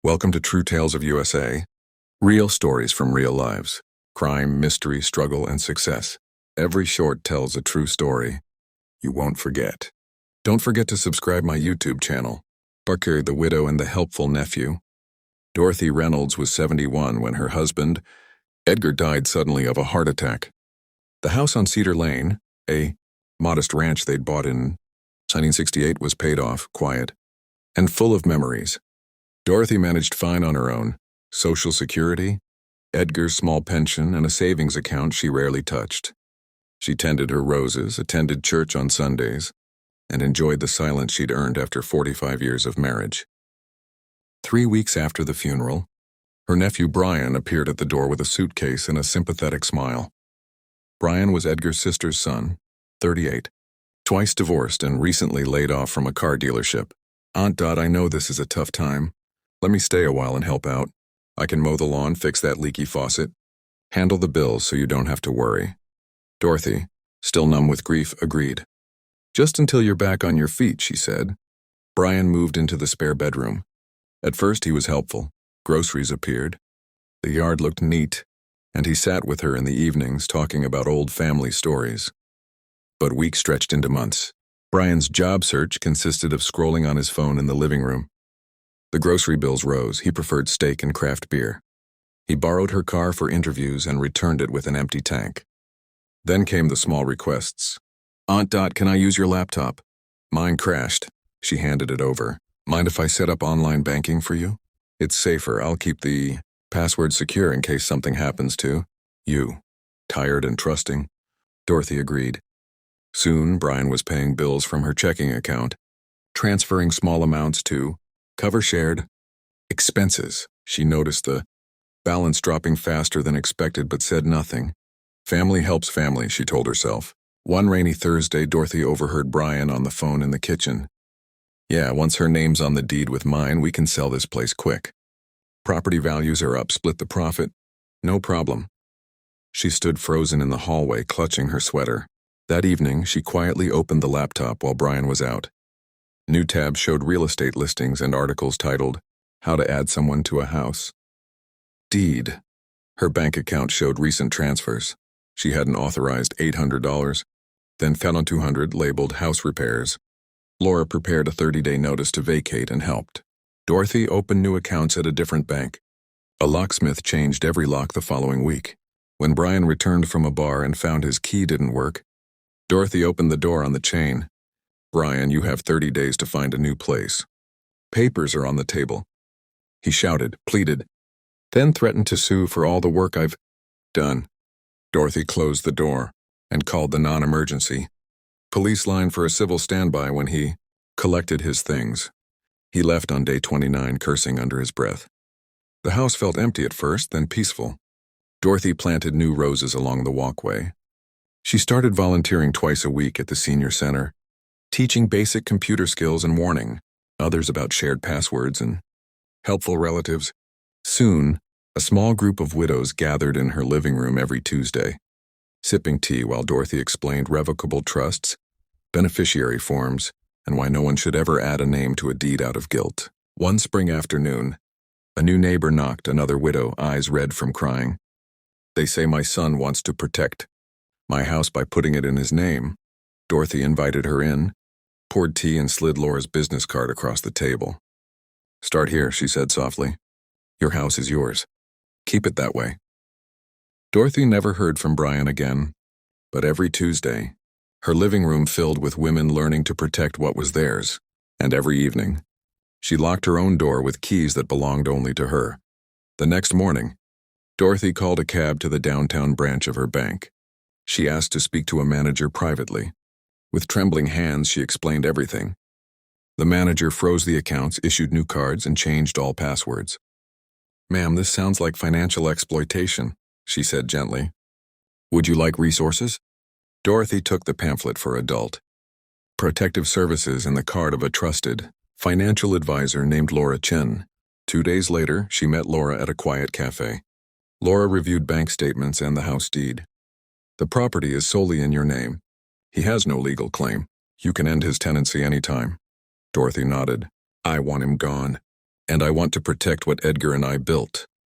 Welcome to True Tales of USA. Real stories from real lives. Crime, mystery, struggle, and success. Every short tells a true story you won't forget. Don't forget to subscribe my YouTube channel. Barker, the widow and the helpful nephew. Dorothy Reynolds was 71 when her husband, Edgar, died suddenly of a heart attack. The house on Cedar Lane, a modest ranch they'd bought in 1968, was paid off, quiet, and full of memories. Dorothy managed fine on her own. Social Security, Edgar's small pension, and a savings account she rarely touched. She tended her roses, attended church on Sundays, and enjoyed the silence she'd earned after 45 years of marriage. 3 weeks after the funeral, her nephew Brian appeared at the door with a suitcase and a sympathetic smile. Brian was Edgar's sister's son, 38, twice divorced and recently laid off from a car dealership. "Aunt Dot, I know this is a tough time. Let me stay a while and help out. I can mow the lawn, fix that leaky faucet, handle the bills so you don't have to worry." Dorothy, still numb with grief, agreed. "Just until you're back on your feet," she said. Brian moved into the spare bedroom. At first he was helpful. Groceries appeared. The yard looked neat, and he sat with her in the evenings talking about old family stories. But weeks stretched into months. Brian's job search consisted of scrolling on his phone in the living room. The grocery bills rose. He preferred steak and craft beer. He borrowed her car for interviews and returned it with an empty tank. Then came the small requests. "Aunt Dot, can I use your laptop? Mine crashed." She handed it over. "Mind if I set up online banking for you? It's safer. I'll keep the password secure in case something happens to you." Tired and trusting, Dorothy agreed. Soon, Brian was paying bills from her checking account, transferring small amounts to cover shared expenses. She noticed the balance dropping faster than expected but said nothing. Family helps family, she told herself. One rainy Thursday, Dorothy overheard Brian on the phone in the kitchen. "Yeah, once her name's on the deed with mine, we can sell this place quick. Property values are up, split the profit. No problem." She stood frozen in the hallway, clutching her sweater. That evening, she quietly opened the laptop while Brian was out. New tabs showed real estate listings and articles titled, "How to Add Someone to a House." Deed. Her bank account showed recent transfers. She had an authorized $800, then found on 200 labeled house repairs. Laura prepared a 30-day notice to vacate and helped. Dorothy opened new accounts at a different bank. A locksmith changed every lock the following week. When Brian returned from a bar and found his key didn't work, Dorothy opened the door on the chain. "Brian, you have 30 days to find a new place. Papers are on the table." He shouted, pleaded, then threatened to sue for all the work I've done. Dorothy closed the door and called the non-emergency police line for a civil standby when he collected his things. He left on day 29, cursing under his breath. The house felt empty at first, then peaceful. Dorothy planted new roses along the walkway. She started volunteering twice a week at the senior center, teaching basic computer skills and warning others about shared passwords and helpful relatives. Soon, a small group of widows gathered in her living room every Tuesday, sipping tea while Dorothy explained revocable trusts, beneficiary forms, and why no one should ever add a name to a deed out of guilt. One spring afternoon, a new neighbor knocked, another widow, eyes red from crying. "They say my son wants to protect my house by putting it in his name." Dorothy invited her in, poured tea, and slid Laura's business card across the table. "Start here," she said softly. "Your house is yours. Keep it that way." Dorothy never heard from Brian again, but every Tuesday, her living room filled with women learning to protect what was theirs, and every evening, she locked her own door with keys that belonged only to her. The next morning, Dorothy called a cab to the downtown branch of her bank. She asked to speak to a manager privately. With trembling hands, she explained everything. The manager froze the accounts, issued new cards, and changed all passwords. "Ma'am, this sounds like financial exploitation," she said gently. "Would you like resources?" Dorothy took the pamphlet for adult protective services and the card of a trusted financial advisor named Laura Chen. 2 days later, she met Laura at a quiet cafe. Laura reviewed bank statements and the house deed. "The property is solely in your name. He has no legal claim. You can end his tenancy anytime." Dorothy nodded. "I want him gone." And I want to protect what Edgar and I built.